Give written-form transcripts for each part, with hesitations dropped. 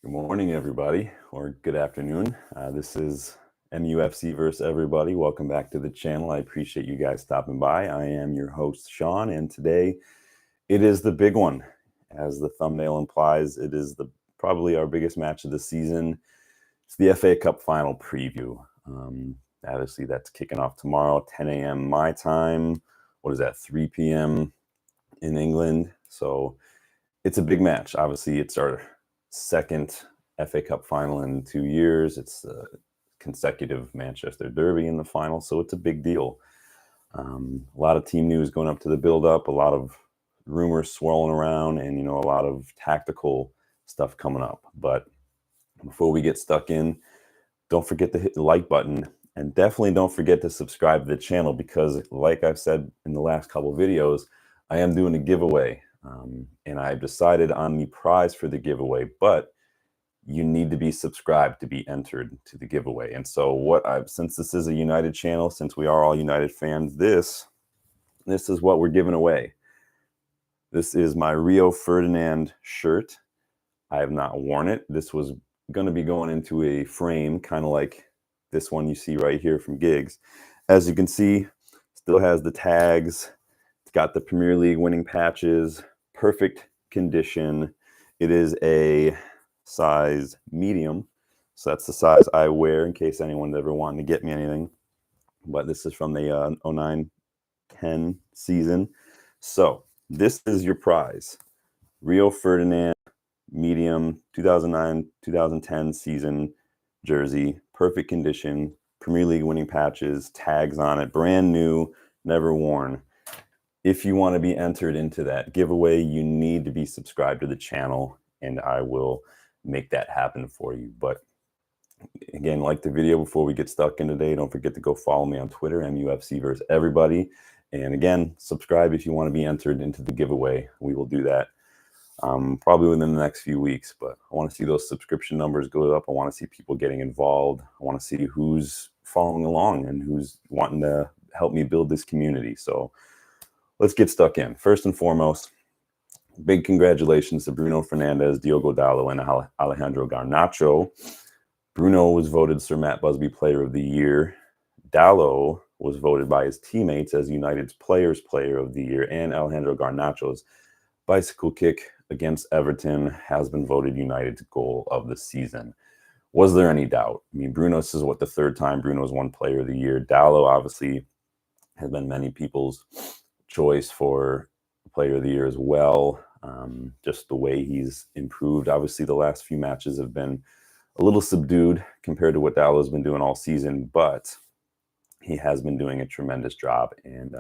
Good morning, everybody, or good afternoon. This is MUFC versus everybody. Welcome back to the channel. I appreciate you guys stopping by. I am your host, Sean, and today it is the big one. As the thumbnail implies, it is probably our biggest match of the season. It's the FA Cup final preview. Obviously, that's kicking off tomorrow, 10 a.m. my time. What is that, 3 p.m. in England? So it's a big match. Obviously, it's our second FA Cup final in 2 years. It's a consecutive Manchester Derby in the final, so it's a big deal. A lot of team news going up to the build-up, a lot of rumors swirling around, and a lot of tactical stuff coming up. But before we get stuck in, don't forget to hit the like button, and definitely don't forget to subscribe to the channel because, like I've said in the last couple of videos, I am doing a giveaway. And I've decided on the prize for the giveaway, but you need to be subscribed to be entered to the giveaway. And so since this is a United channel, since we are all United fans, this is what we're giving away. This is my Rio Ferdinand shirt. I have not worn it. This was going to be going into a frame, kind of like this one you see right here from Giggs. As you can see, still has the tags. It's got the Premier League winning patches. Perfect condition. It is a size medium, so that's the size I wear in case anyone's ever wanting to get me anything. But this is from the 09-10 season. So this is your prize. Rio Ferdinand medium 2009-2010 season jersey, perfect condition, Premier League winning patches, tags on it, brand new, never worn. If you want to be entered into that giveaway, you need to be subscribed to the channel, and I will make that happen for you. But again, like the video before we get stuck in today, don't forget to go follow me on Twitter, MUFC versus everybody. And again, subscribe if you want to be entered into the giveaway. We will do that probably within the next few weeks, but I want to see those subscription numbers go up. I want to see people getting involved. I want to see who's following along and who's wanting to help me build this community. So let's get stuck in. First and foremost, big congratulations to Bruno Fernandes, Diogo Dalot, and Alejandro Garnacho. Bruno was voted Sir Matt Busby Player of the Year. Dalot was voted by his teammates as United's Players Player of the Year, and Alejandro Garnacho's bicycle kick against Everton has been voted United's goal of the season. Was there any doubt? I mean, this is the third time Bruno's won Player of the Year. Dalot obviously has been many people's choice for Player of the Year as well. Just the way he's improved. Obviously, the last few matches have been a little subdued compared to what Dalot's been doing all season, but he has been doing a tremendous job. And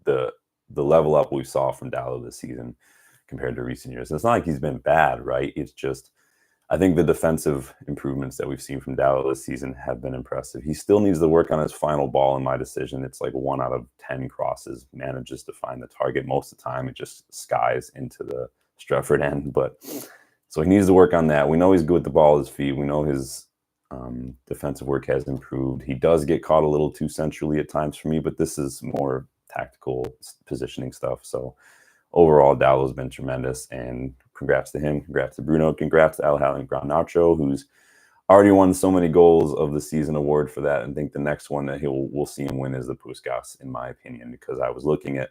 the level up we saw from Dalot this season compared to recent years, it's not like he's been bad, right? It's just, I think the defensive improvements that we've seen from Dalot this season have been impressive. He still needs to work on his final ball, in my decision. It's like 1 out of 10 crosses manages to find the target. Most of the time, it just skies into the Stretford end. But so he needs to work on that. We know he's good with the ball at his feet. We know his defensive work has improved. He does get caught a little too centrally at times for me, but this is more tactical positioning stuff. So overall, Dalot's been tremendous, and congrats to him. Congrats to Bruno. Congrats to Alejandro Garnacho, who's already won so many goals of the season award for that. And I think the next one that we'll see him win is the Puskás, in my opinion, because I was looking at,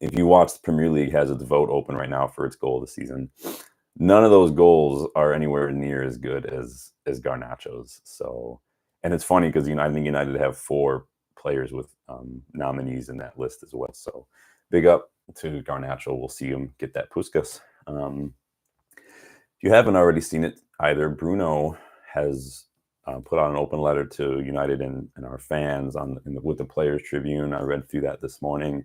if you watch, the Premier League has its vote open right now for its goal of the season. None of those goals are anywhere near as good as Garnacho's. So, and it's funny because I think United have 4 players with nominees in that list as well. So big up to Garnacho. We'll see him get that Puskás. If you haven't already seen it either, Bruno has put out an open letter to United and our fans with the Players Tribune. I read through that this morning.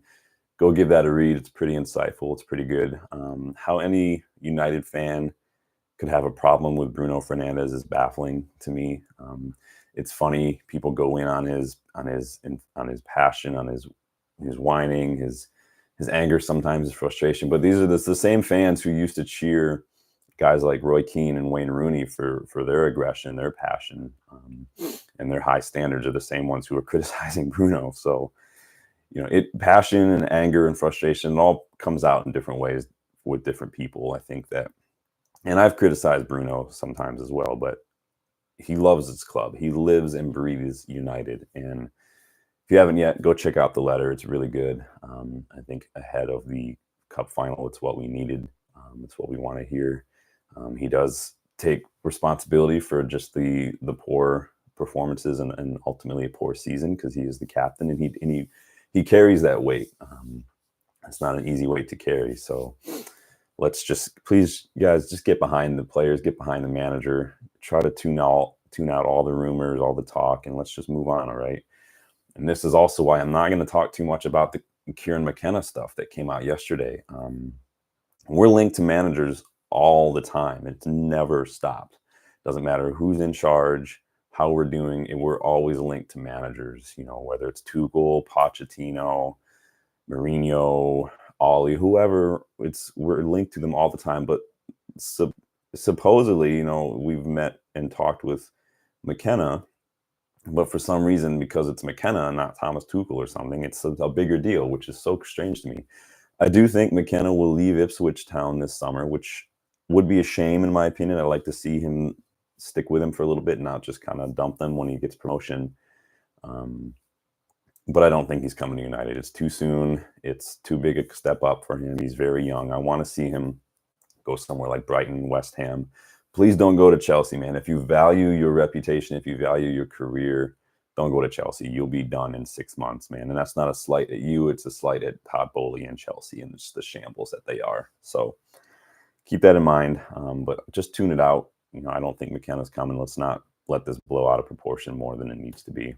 Go give that a read. It's pretty insightful. It's pretty good. How any United fan could have a problem with Bruno Fernandes is baffling to me. It's funny, people go in on his passion, on his whining, his anger, sometimes his frustration. But these are the same fans who used to cheer guys like Roy Keane and Wayne Rooney for their aggression, their passion, and their high standards are the same ones who are criticizing Bruno. So, passion and anger and frustration all comes out in different ways with different people. I think that And I've criticized Bruno sometimes as well, but he loves his club. He lives and breathes United. And if you haven't yet, go check out the letter. It's really good. I think ahead of the cup final, it's what we needed. It's what we want to hear. He does take responsibility for just the poor performances and ultimately a poor season, because he is the captain, and he carries that weight. It's not an easy weight to carry. So let's just, please, guys, just get behind the players, get behind the manager, try to tune out all the rumors, all the talk, and let's just move on. All right. And this is also why I'm not going to talk too much about the Kieran McKenna stuff that came out yesterday. We're linked to managers all the time. It's never stopped. Doesn't matter who's in charge, how we're doing, and we're always linked to managers, whether it's Tuchel, Pochettino, Mourinho, Ollie, whoever. We're linked to them all the time. But supposedly, we've met and talked with McKenna, but for some reason, because it's McKenna and not Thomas Tuchel or something, it's a bigger deal, which is so strange to me. I do think McKenna will leave Ipswich Town this summer, which would be a shame in my opinion. I'd like to see him stick with him for a little bit and not just kind of dump them when he gets promotion. But I don't think he's coming to United. It's too soon. It's too big a step up for him. He's very young. I want to see him go somewhere like Brighton, West Ham. Please don't go to Chelsea, man. If you value your reputation, if you value your career, don't go to Chelsea. You'll be done in 6 months, man. And that's not a slight at you. It's a slight at Todd Bowley and Chelsea and just the shambles that they are. So keep that in mind. But just tune it out. I don't think McKenna's coming. Let's not let this blow out of proportion more than it needs to be.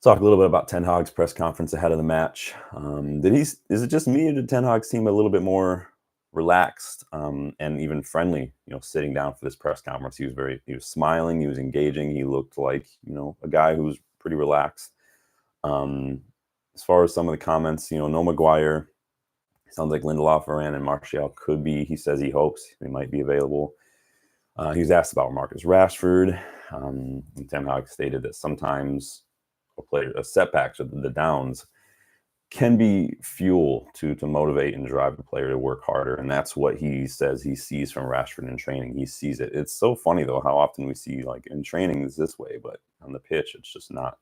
Talk a little bit about Ten Hag's press conference ahead of the match. Is it just me, or did Ten Hag seem a little bit more relaxed and even friendly, sitting down for this press conference? He was smiling, he was engaging, he looked like, a guy who was pretty relaxed. As far as some of the comments, no Maguire. Sounds like Lindelof, Varane, and Martial could be. He says he hopes they might be available. He was asked about Marcus Rashford. And Ten Hag stated that sometimes setbacks or the downs can be fuel to motivate and drive the player to work harder. And that's what he says he sees from Rashford in training. He sees it. It's so funny, though, how often we see, like, in training is this way, but on the pitch, it's just not,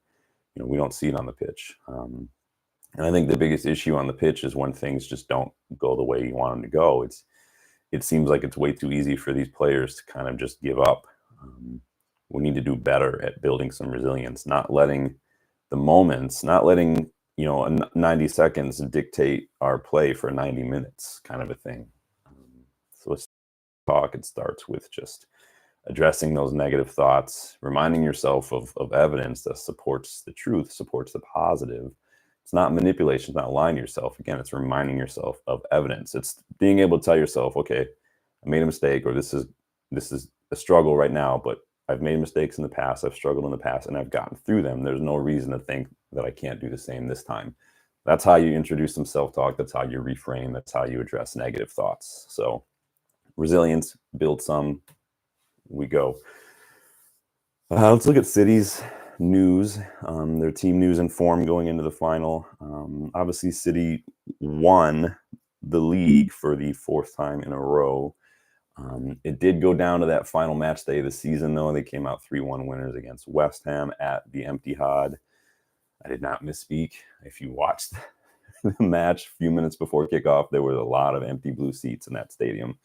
we don't see it on the pitch. And I think the biggest issue on the pitch is when things just don't go the way you want them to go. It seems like it's way too easy for these players to kind of just give up. We need to do better at building some resilience, not letting the moments, not letting 90 seconds dictate our play for 90 minutes kind of a thing. So let's talk. It starts with just addressing those negative thoughts, reminding yourself of evidence that supports the truth, supports the positive. It's not manipulation, it's not lying to yourself. Again, it's reminding yourself of evidence. It's being able to tell yourself, okay, I made a mistake, or this is a struggle right now, but I've made mistakes in the past, I've struggled in the past, and I've gotten through them. There's no reason to think that I can't do the same this time. That's how you introduce some self-talk. That's how you reframe. That's how you address negative thoughts. So resilience, build some, we go. Let's look at City's news, their team news and form going into the final. Obviously, City won the league for the 4th time in a row. It did go down to that final match day of the season, though. They came out 3-1 winners against West Ham at the Etihad. I did not misspeak. If you watched the match a few minutes before kickoff, there was a lot of empty blue seats in that stadium.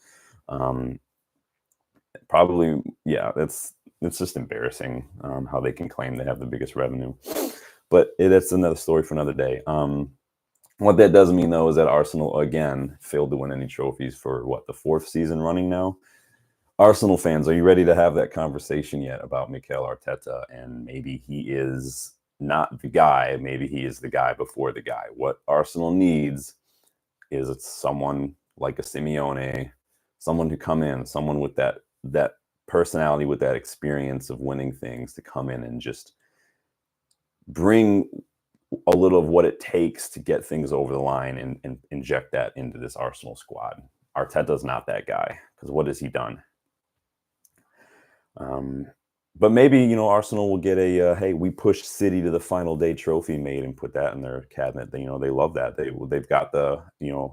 Probably, yeah, it's just embarrassing how they can claim they have the biggest revenue. But that's another story for another day. What that does mean, though, is that Arsenal, again, failed to win any trophies for, the 4th season running now? Arsenal fans, are you ready to have that conversation yet about Mikel Arteta? And maybe he is not the guy. Maybe he is the guy before the guy. What Arsenal needs is someone like a Simeone, someone to come in, someone with that personality, with that experience of winning things, to come in and just bring a little of what it takes to get things over the line and inject that into this Arsenal squad. Arteta's not that guy, because what has he done? But maybe, Arsenal will get a, hey, we pushed City to the final day trophy made and put that in their cabinet. They love that. They've got the,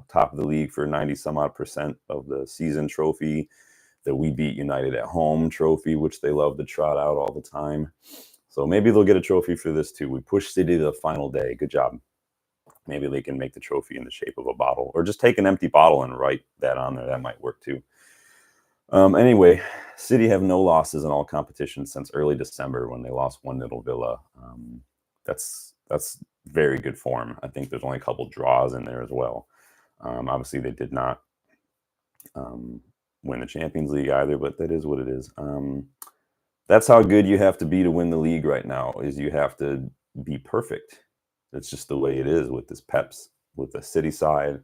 top of the league for 90 some odd percent of the season trophy, that we beat United at home trophy, which they love to trot out all the time. So maybe they'll get a trophy for this too. We pushed City to the final day. Good job. Maybe they can make the trophy in the shape of a bottle, or just take an empty bottle and write that on there. That might work too. Anyway, City have no losses in all competitions since early December when they lost 1-0 Villa. That's very good form. I think there's only a couple draws in there as well. Obviously, they did not win the Champions League either, but that is what it is. That's how good you have to be to win the league right now, is you have to be perfect. That's just the way it is with this Peps, with the City side.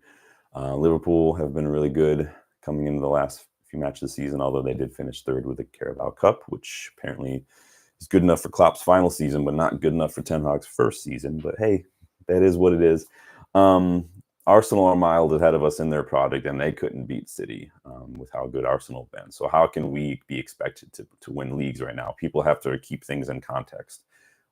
Liverpool have been really good coming into the last few matches of the season, although they did finish third with the Carabao Cup, which apparently is good enough for Klopp's final season, but not good enough for Ten Hag's first season. But hey, that is what it is. Arsenal are miles ahead of us in their product, and they couldn't beat City with how good Arsenal have been. So how can we be expected to win leagues right now? People have to keep things in context.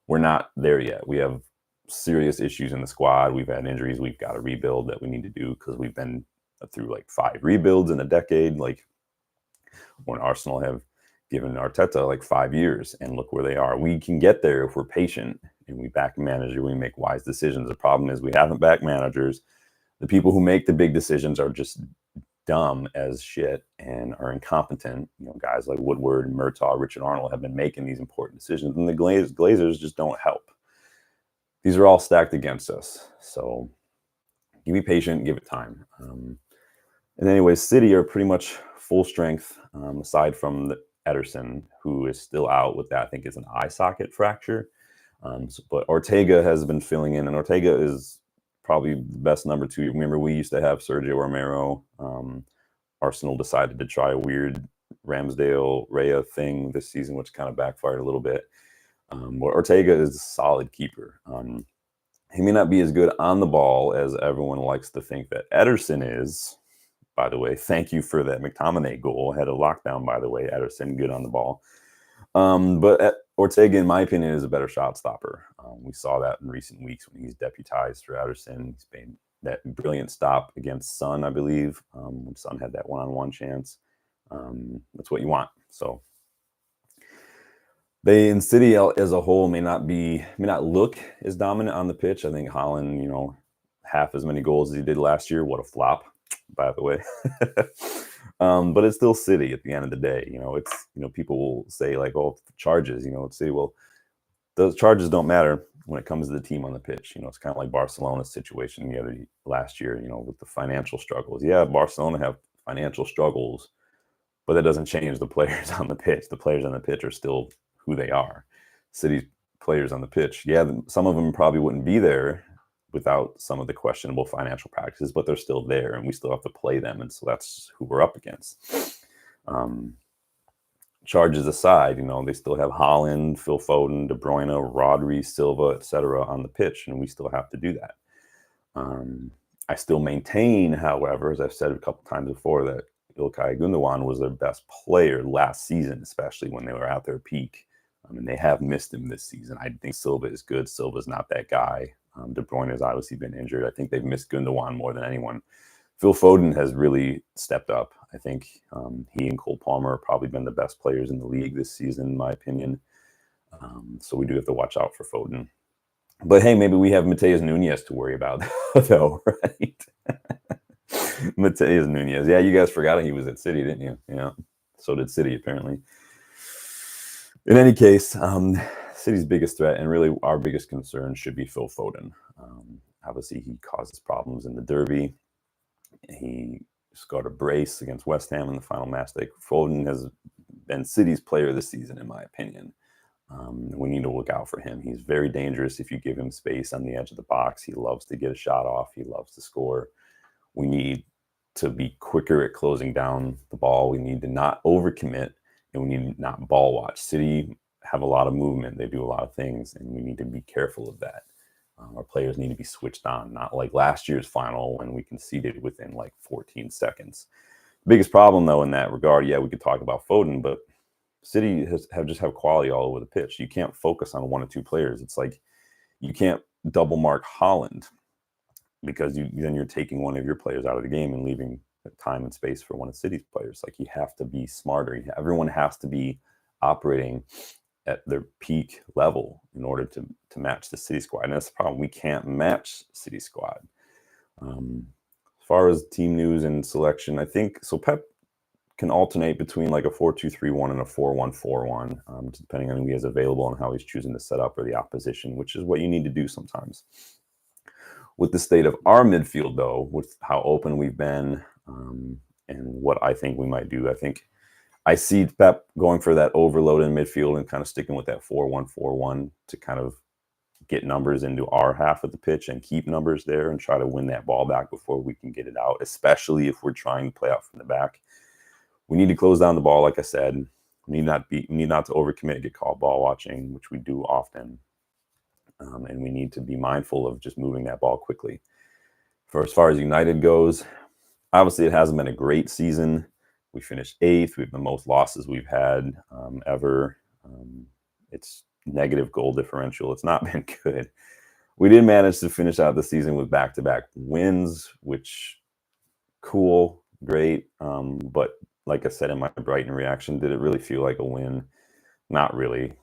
We're not there yet. We have serious issues in the squad. We've had injuries. We've got a rebuild that we need to do because we've been through like 5 rebuilds in a decade. Like, when Arsenal have given Arteta like 5 years, and look where they are. We can get there if we're patient and we back manager. We make wise decisions. The problem is we haven't backed managers. The people who make the big decisions are just dumb as shit and are incompetent. Guys like Woodward, Murtaugh, Richard Arnold have been making these important decisions, and the Glazers just don't help. These are all stacked against us. So be patient, give it time. And anyways, City are pretty much full strength, aside from the Ederson, who is still out with that. I think it's an eye socket fracture. But Ortega has been filling in, and Ortega is probably the best number 2. Remember, we used to have Sergio Romero. Arsenal decided to try a weird Ramsdale Raya thing this season, which kind of backfired a little bit. But Ortega is a solid keeper. He may not be as good on the ball as everyone likes to think that Ederson is. By the way, thank you for that McTominay goal. Had a lockdown, by the way. Ederson, good on the ball. But Ortega, in my opinion, is a better shot stopper. We saw that in recent weeks when he's deputized for Ederson. He's made that brilliant stop against Son, I believe, when Son had that one-on-one chance. That's what you want. So they, in City as a whole, may not look as dominant on the pitch. I think Haaland, half as many goals as he did last year. What a flop, by the way. But it's still City at the end of the day. It's, people will say like, oh, charges, let's say, well, those charges don't matter when it comes to the team on the pitch. It's kind of like Barcelona's situation last year, with the financial struggles. Yeah, Barcelona have financial struggles, but that doesn't change the players on the pitch. The players on the pitch are still who they are. City players on the pitch, yeah, some of them probably wouldn't be there without some of the questionable financial practices, but they're still there, and we still have to play them, and so that's who we're up against. Charges aside, they still have Haaland, Phil Foden, De Bruyne, Rodri, Silva, etc. on the pitch, and we still have to do that. I still maintain, however, as I've said a couple times before, that Ilkay Gundogan was their best player last season, especially when they were at their peak. And they have missed him this season. I think Silva is good. Silva's not that guy. De Bruyne has obviously been injured. I think they've missed Gundogan more than anyone. Phil Foden has really stepped up. I think he and Cole Palmer have probably been the best players in the league this season, in my opinion. So we do have to watch out for Foden. But hey, maybe we have Mateus Nunes to worry about, though, right? Mateus Nunes. Yeah, you guys forgot he was at City, didn't you? Yeah. So did City, apparently. In any case, City's biggest threat, and really our biggest concern, should be Phil Foden. Obviously, he causes problems in the derby. He scored a brace against West Ham in the final match. Foden has been City's player this season, in my opinion. We need to look out for him. He's very dangerous if you give him space on the edge of the box. He loves to get a shot off. He loves to score. We need to be quicker at closing down the ball. We need to not overcommit, and we need to not ball watch. City have a lot of movement. They do a lot of things, and we need to be careful of that. Our players need to be switched on, not like last year's final when we conceded within like 14 seconds. The biggest problem, though, in that regard, yeah, we could talk about Foden, but City have quality all over the pitch. You can't focus on one or two players. It's like you can't double mark Holland because then you're taking one of your players out of the game and leaving time and space for one of City's players. Like, you have to be smarter. Everyone has to be operating at their peak level in order to match the City squad. And that's the problem. We can't match City squad. As far as team news and selection, I think so. Pep can alternate between like a 4-2-3-1 and a 4-1-4-1, depending on who he has available and how he's choosing to set up, or the opposition, which is what you need to do sometimes. With the state of our midfield, though, with how open we've been, and what I think we might do, I think I see Pep going for that overload in midfield and kind of sticking with that 4-1-4-1 to kind of get numbers into our half of the pitch and keep numbers there and try to win that ball back before we can get it out, especially if we're trying to play out from the back. We need to close down the ball, like I said. We need not to overcommit, get called ball watching, which we do often. And we need to be mindful of just moving that ball quickly. For as far as United goes, obviously it hasn't been a great season. We finished 8th. We have the most losses we've had ever. It's negative goal differential. It's not been good. We did manage to finish out the season with back-to-back wins, which, cool, great. But like I said in my Brighton reaction, did it really feel like a win? Not really,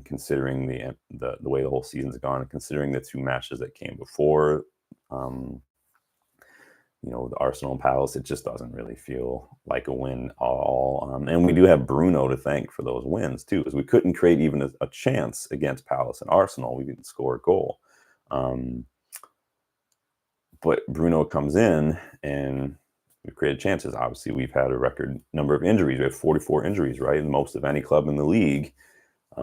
considering the way the whole season's gone, and considering the 2 matches that came before, the Arsenal and Palace. It just doesn't really feel like a win at all. And we do have Bruno to thank for those wins too, because we couldn't create even a chance against Palace and Arsenal. We didn't score a goal. But Bruno comes in and we've created chances. Obviously, we've had a record number of injuries. We have 44 injuries, right? And most of any club in the league.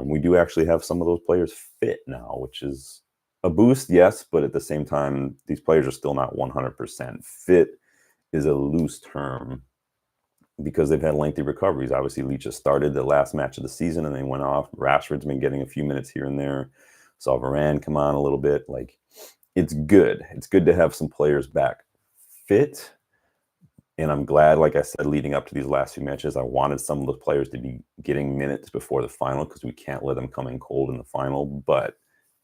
We do actually have some of those players fit now, which is a boost, yes, but at the same time, these players are still not 100%. Fit is a loose term because they've had lengthy recoveries. Obviously, Licha started the last match of the season and then went off. Rashford's been getting a few minutes here and there. Saw Varane come on a little bit. Like, it's good. It's good to have some players back fit. And I'm glad, like I said, leading up to these last few matches, I wanted some of those players to be getting minutes before the final, because we can't let them come in cold in the final. But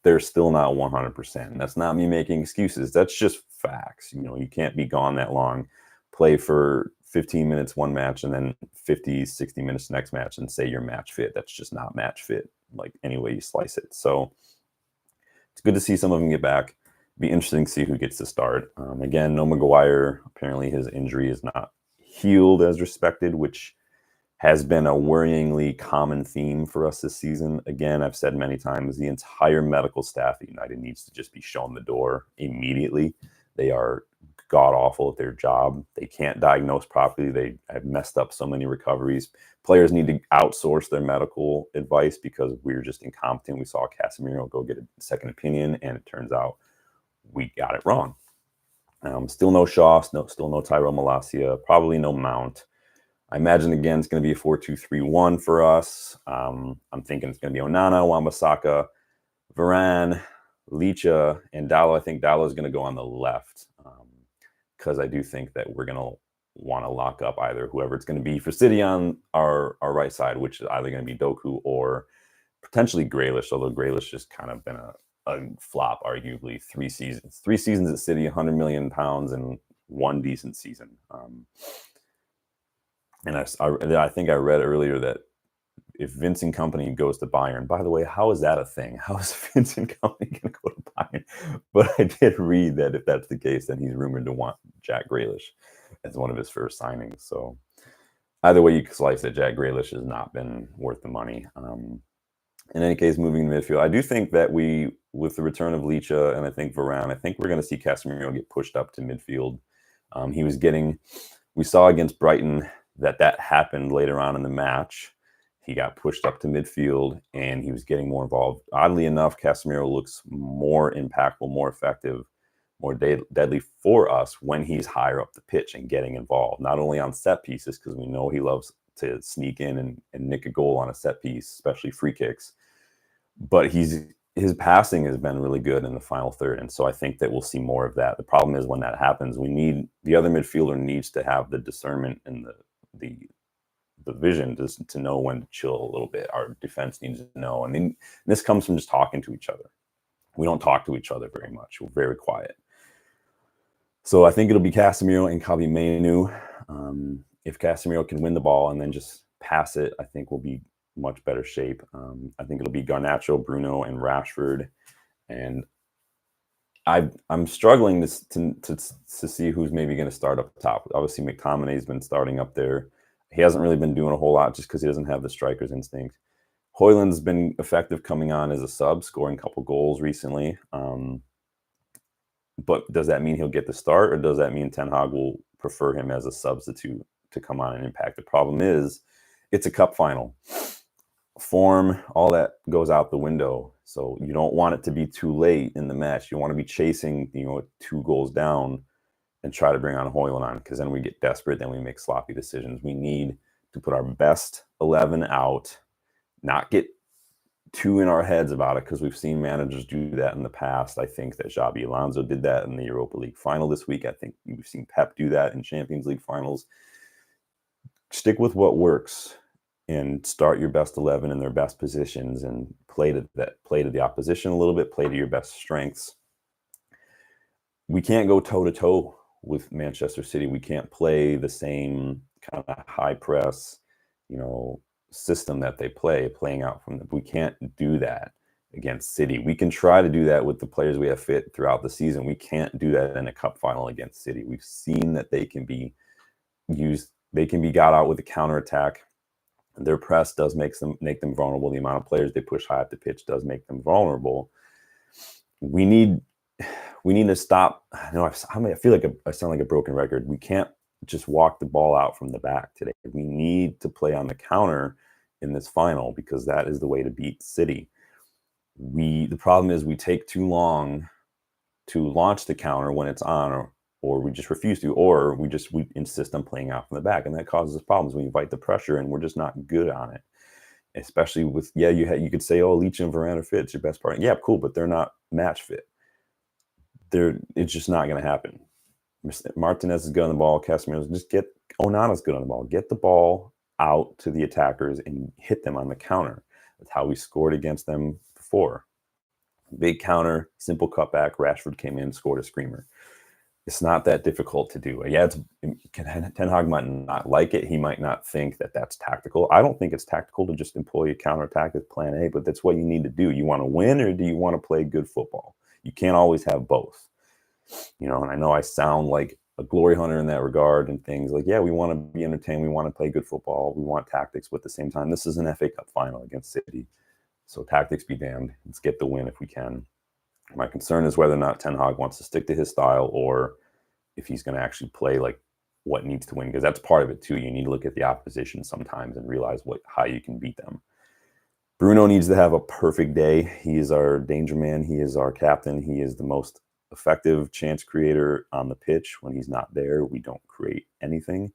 they're still not 100%. And that's not me making excuses. That's just facts. You can't be gone that long, play for 15 minutes one match, and then 50, 60 minutes next match and say you're match fit. That's just not match fit, like, any way you slice it. So it's good to see some of them get back. Be interesting to see who gets to start. Again, no Maguire. Apparently his injury is not healed as respected, which has been a worryingly common theme for us this season. Again, I've said many times, the entire medical staff at United needs to just be shown the door immediately. They are god-awful at their job. They can't diagnose properly. They have messed up so many recoveries. Players need to outsource their medical advice because we're just incompetent. We saw Casemiro go get a second opinion, and it turns out we got it wrong. Still no Shaw, still no Tyrell Malacia, probably no Mount. I imagine, again, it's going to be a 4-2-3-1 for us. I'm thinking it's going to be Onana, Wan-Bissaka, Varane, Licha, and Dalot. I think Dalot is going to go on the left, because I do think that we're going to want to lock up either whoever it's going to be for City on our right side, which is either going to be Doku or potentially Grealish, although Grealish just kind of been a flop, arguably. 3 seasons. 3 seasons at City, £100 million, and 1 decent season. And I think I read earlier that if Vincent Kompany goes to Bayern, by the way, how is that a thing? How is Vincent Kompany going to go to Bayern? But I did read that if that's the case, then he's rumored to want Jack Grealish as one of his first signings. So either way you slice it, Jack Grealish has not been worth the money. In any case, moving to midfield, I do think that with the return of Licha and I think Varane, I think we're going to see Casemiro get pushed up to midfield. We saw against Brighton that happened later on in the match. He got pushed up to midfield and he was getting more involved. Oddly enough, Casemiro looks more impactful, more effective, more deadly for us when he's higher up the pitch and getting involved, not only on set pieces, because we know he loves to sneak in and nick a goal on a set piece, especially free kicks, but his passing has been really good in the final third. And so I think that we'll see more of that. The problem is when that happens, the other midfielder needs to have the discernment and the the vision to know when to chill a little bit. Our defense needs to know. And then this comes from just talking to each other. We don't talk to each other very much. We're very quiet. So I think it'll be Casemiro and Kabi Mainu. If Casemiro can win the ball and then just pass it, I think we'll be much better shape. I think it'll be Garnacho, Bruno, and Rashford. And I'm struggling to see who's maybe going to start up top. Obviously, McTominay's been starting up there. He hasn't really been doing a whole lot just because he doesn't have the striker's instinct. Højlund's been effective coming on as a sub, scoring a couple goals recently. But does that mean he'll get the start, or does that mean Ten Hag will prefer him as a substitute to come on and impact? The problem is it's a cup final. Form, all that goes out the window. So you don't want it to be too late in the match. You want to be chasing, 2 goals down and try to bring on Højlund on, because then we get desperate, then we make sloppy decisions. We need to put our best 11 out, not get too in our heads about it, because we've seen managers do that in the past. I think that Xabi Alonso did that in the Europa League final this week. I think we've seen Pep do that in Champions League finals. Stick with what works and start your best 11 in their best positions and play to the opposition a little bit, play to your best strengths. We can't go toe-to-toe with Manchester City. We can't play the same kind of high press, system that they playing out from we can't do that against City. We can try to do that with the players we have fit throughout the season. We can't do that in a cup final against City. We've seen that they can be got out with a counterattack. Their press does make them vulnerable. The amount of players they push high up the pitch does make them vulnerable. We need to stop. I feel like I sound like a broken record. We can't just walk the ball out from the back today. We need to play on the counter in this final, because that is the way to beat City. The problem is we take too long to launch the counter when it's on, or we just refuse to, or we insist on playing out from the back, and that causes us problems. We invite the pressure, and we're just not good on it. Especially with you could say, Leach and Varane are fit, it's your best part. Yeah, cool, but they're not match fit. It's just not going to happen. Martinez is good on the ball. Casemiro, just get Onana's good on the ball. Get the ball out to the attackers and hit them on the counter. That's how we scored against them before. Big counter, simple cutback. Rashford came in, scored a screamer. It's not that difficult to do. Yeah, Ten Hag might not like it. He might not think that that's tactical. I don't think it's tactical to just employ a counterattack as plan A, but that's what you need to do. You want to win, or do you want to play good football? You can't always have both. And I know I sound like a glory hunter in that regard and things like, we want to be entertained. We want to play good football. We want tactics, but at the same time, this is an FA Cup final against City. So tactics be damned. Let's get the win if we can. My concern is whether or not Ten Hag wants to stick to his style, or if he's going to actually play like what needs to win, because that's part of it too. You need to look at the opposition sometimes and realize how you can beat them. Bruno needs to have a perfect day. He is our danger man. He is our captain. He is the most effective chance creator on the pitch. When he's not there, we don't create anything.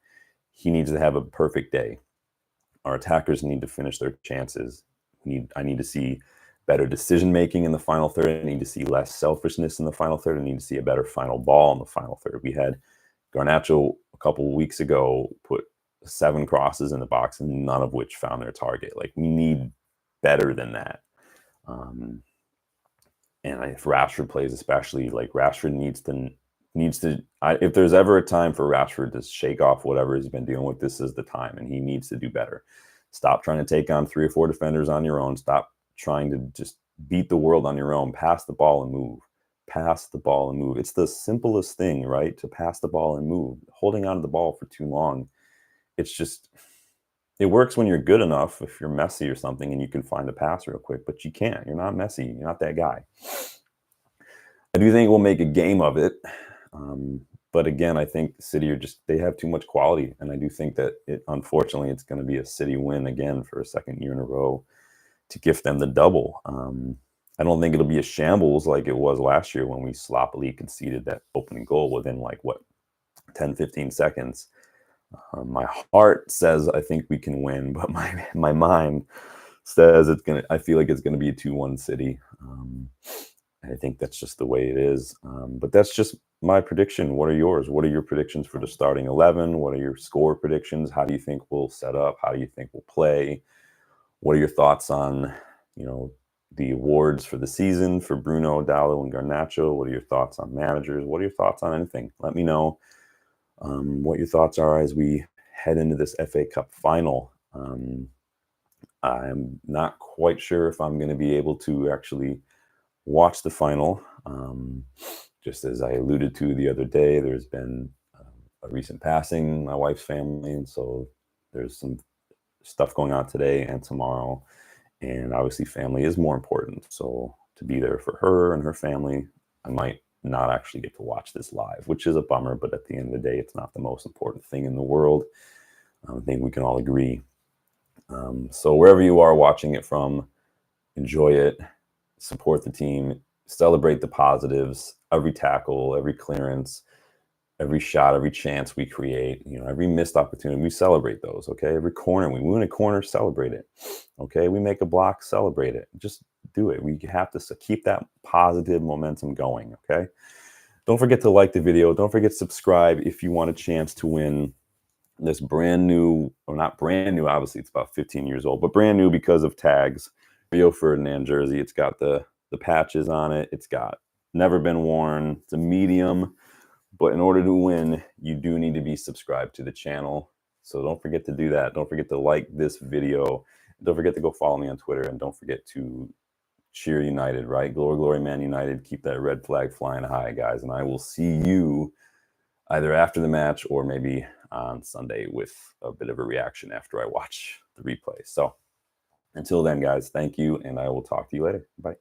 He needs to have a perfect day. Our attackers need to finish their chances. I need to see better decision making in the final third. I need to see less selfishness in the final third. I need to see a better final ball in the final third. We had Garnacho a couple of weeks ago put 7 crosses in the box, and none of which found their target. Like, we need better than that. And if Rashford plays, especially, like, Rashford needs to. If there's ever a time for Rashford to shake off whatever he's been dealing with, this is the time, and he needs to do better. Stop trying to take on 3 or 4 defenders on your own. Stop trying to just beat the world on your own. Pass the ball and move. Pass the ball and move. It's the simplest thing, right? To pass the ball and move. Holding on to the ball for too long, it works when you're good enough, if you're Messi or something, and you can find a pass real quick, but you can't. You're not Messi. You're not that guy. I do think we'll make a game of it. But again, I think City they have too much quality. And I do think that unfortunately, it's going to be a City win again for a second year in a row to gift them the double. I don't think it'll be a shambles like it was last year when we sloppily conceded that opening goal within 10, 15 seconds. My heart says I think we can win, but my mind says I feel like it's going to be a 2-1 City. I think that's just the way it is. But that's just my prediction. What are yours? What are your predictions for the starting 11? What are your score predictions? How do you think we'll set up? How do you think we'll play? What are your thoughts on, you know, the awards for the season for Bruno, Dallo, and Garnacho? What are your thoughts on managers? What are your thoughts on anything? Let me know what your thoughts are as we head into this FA Cup final. I'm not quite sure if I'm going to be able to actually watch the final. Just as I alluded to the other day, there's been a recent passing in my wife's family, and so there's some stuff going on today and tomorrow. And obviously, family is more important. So to be there for her and her family, I might not actually get to watch this live, which is a bummer. But at the end of the day, it's not the most important thing in the world. I think we can all agree. So wherever you are watching it from, enjoy it, support the team, celebrate the positives, every tackle, every clearance, every shot, every chance we create, every missed opportunity, we celebrate those. Okay. Every corner, we win a corner, celebrate it. Okay. We make a block, celebrate it. Just do it. We have to keep that positive momentum going. Okay. Don't forget to like the video. Don't forget to subscribe if you want a chance to win this brand new, or not brand new, obviously it's about 15 years old, but brand new because of tags, Rio Ferdinand jersey. It's got the patches on it. It's got never been worn. It's a medium. But in order to win, you do need to be subscribed to the channel. So don't forget to do that. Don't forget to like this video. Don't forget to go follow me on Twitter. And don't forget to cheer United, right? Glory, glory, Man United. Keep that red flag flying high, guys. And I will see you either after the match or maybe on Sunday with a bit of a reaction after I watch the replay. So until then, guys, thank you. And I will talk to you later. Bye.